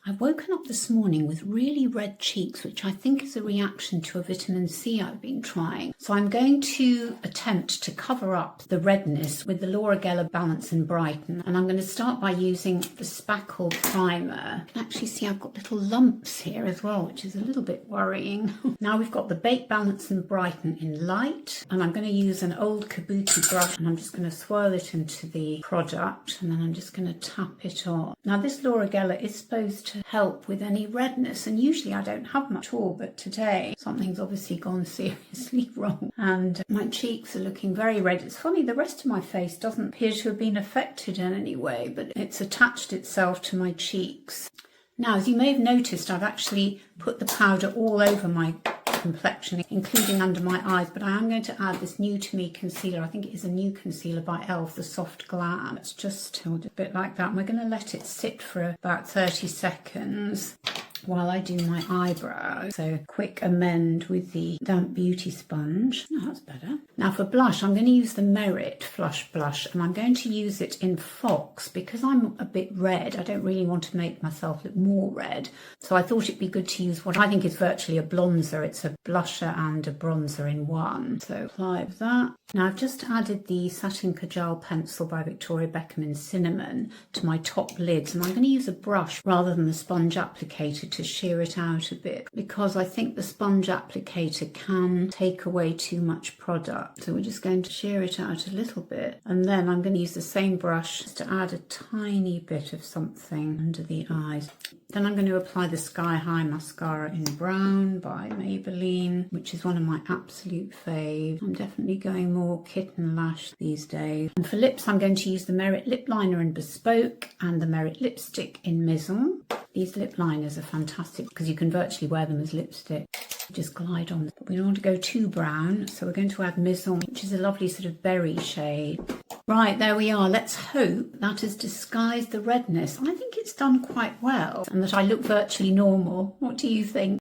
I've woken up this morning with really red cheeks, which I think is a reaction to a vitamin C I've been trying. So I'm going to attempt to cover up the redness with the Laura Geller Balance in Brighten. And I'm going to start by using the Spackle Primer. You can actually see I've got little lumps here as well, which is a little bit worrying. Now we've got the Baked Balance in Brighten in Light. And I'm going to use an old kabuki brush and I'm just going to swirl it into the product. And then I'm just going to tap it on. Now this Laura Geller is supposed to help with any redness, and usually I don't have much at all, but today something's obviously gone seriously wrong and my cheeks are looking very red. It's funny, the rest of my face doesn't appear to have been affected in any way, but it's attached itself to my cheeks. Now, as you may have noticed, I've actually put the powder all over my complexion, including under my eyes, but I am going to add this new to me concealer. I think it is a new concealer by e.l.f., the Soft Glam. It's just held a bit like that, and we're going to let it sit for about 30 seconds while I do my eyebrows. So quick amend with the damp beauty sponge. Oh, that's better. Now for blush, I'm going to use the Merit Flush Blush, and I'm going to use it in Fox because I'm a bit red. I don't really want to make myself look more red. So I thought it'd be good to use what I think is virtually a bronzer. It's a blusher and a bronzer in one. So apply that. Now I've just added the Satin Kajal Pencil by Victoria Beckham in Cinnamon to my top lids, and I'm going to use a brush rather than the sponge applicator to sheer it out a bit, because I think the sponge applicator can take away too much product. So we're just going to sheer it out a little bit, and then I'm going to use the same brush just to add a tiny bit of something under the eyes. Then I'm going to apply the Sky High Mascara in Brown by Maybelline, which is one of my absolute faves. I'm definitely going more kitten lash these days. And for lips, I'm going to use the Merit Lip Liner in Bespoke and the Merit Lipstick in Maison. These lip liners are fantastic because you can virtually wear them as lipstick. Just glide on. But we don't want to go too brown, so we're going to add Maison, which is a lovely sort of berry shade. Right, there we are. Let's hope that has disguised the redness. I think it's done quite well and that I look virtually normal. What do you think?